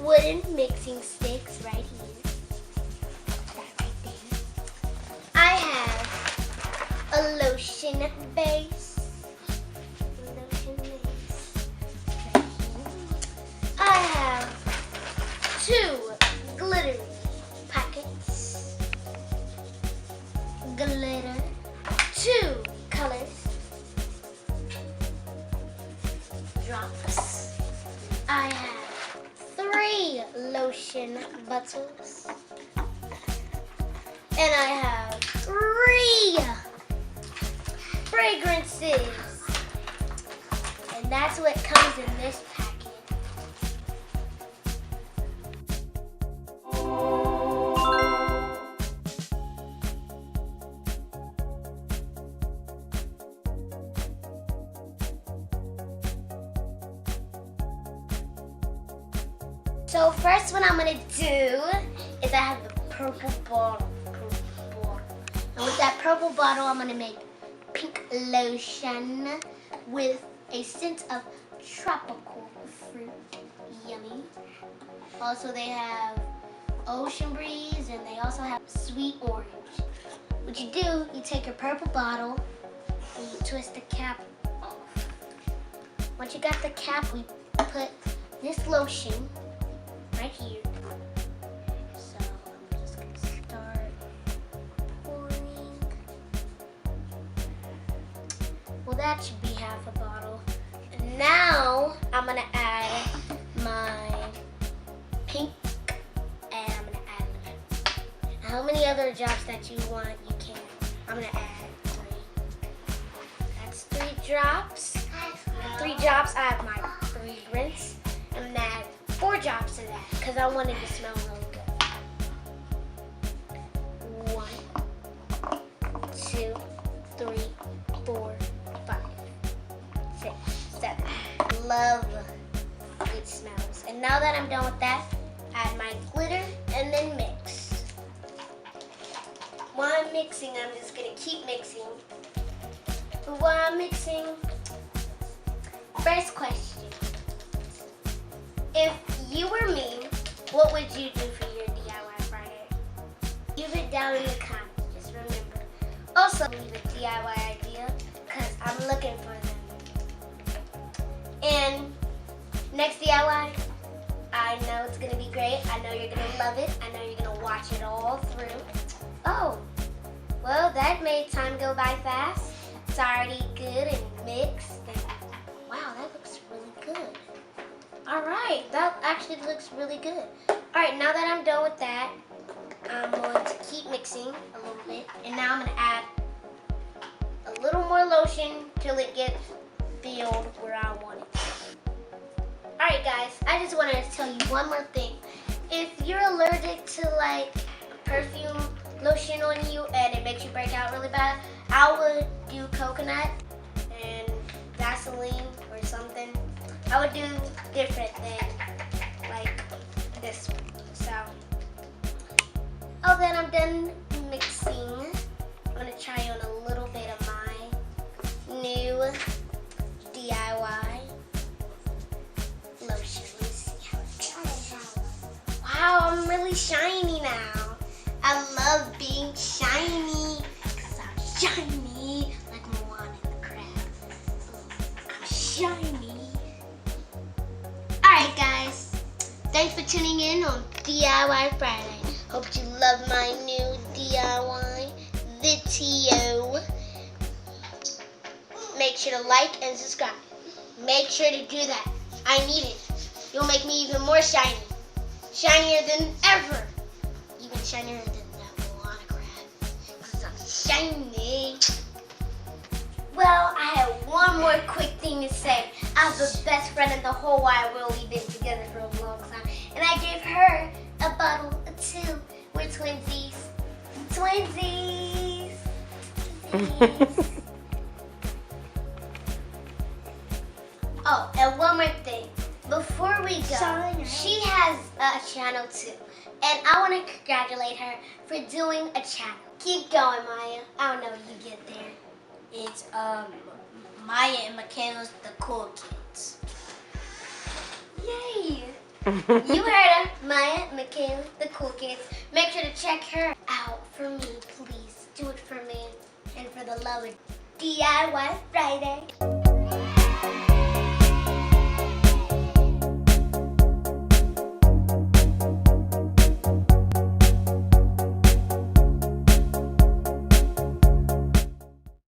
wooden mixing sticks right here. That right there. I have a lotion base. Lotion base. I have 2 glitter packets. Glitter. 2 colors. Drops. I have 3 lotion bottles. And I have 3 fragrances. And that's what comes in this packet. So first what I'm gonna do is I have the purple bottle. And with that purple bottle, I'm gonna make pink lotion with a scent of tropical fruit. Yummy. Also they have ocean breeze and they also have sweet orange. What you do, you take your purple bottle and you twist the cap off. Once you got the cap, we put this lotion right here. So I'm just gonna start pouring. Well, that should be half a bottle. And now I'm gonna add my pink and I'm gonna add how many other drops that you want, you can. I'm gonna add 3. That's 3 drops. And 3 drops, I have my fragrance. I'm gonna add 4 drops to that because I want it to smell really good. 1, 2, 3, 4, 5, 6, 7. Love good smells. And now that I'm done with that, add my glitter and then mix. While I'm mixing, I'm just gonna keep mixing. But while I'm mixing, first question. If you were me, what would you do for your DIY Friday? Leave it down in the comments, just remember. Also, leave a DIY idea, because I'm looking for them. And next DIY, I know it's going to be great. I know you're going to love it. I know you're going to watch it all through. Oh, well, that made time go by fast. It's already good and mixed. And wow, that looks really good. All right, that actually looks really good. All right, now that I'm done with that, I'm going to keep mixing a little bit. And now I'm gonna add a little more lotion till it gets filled where I want it. All right, guys, I just wanted to tell you one more thing. If you're allergic to like perfume lotion on you and it makes you break out really bad, I would do coconut and Vaseline or something. I would do different than like this one. So, oh, then I'm done mixing. I'm gonna try on a little bit of my new DIY lotion. Let me see how it goes. Wow, I'm really shiny now. I love being shiny because I'm shiny like Moana the crab. I'm shiny. Alright guys, thanks for tuning in on DIY Friday. Hope you love my new DIY video. Make sure to like and subscribe. Make sure to do that. I need it. You'll make me even more shiny. Shinier than ever. Even shinier than that Moana crab. Because I'm shiny. Well, I have one more quick thing to say. I have the best friend in the whole wide world. We've been together for a long time. And I gave her a bottle too. We're twinsies. Twinsies. Oh, and one more thing. Before we go, she has a channel too. And I want to congratulate her for doing a channel. Keep going, Maya. I don't know when you get there. It's Maya and Michaela's The Cool Kids. Yay! You heard her. Maya, Michaela, the cool kids. Make sure to check her out for me, please. Do it for me and for the love of DIY Friday.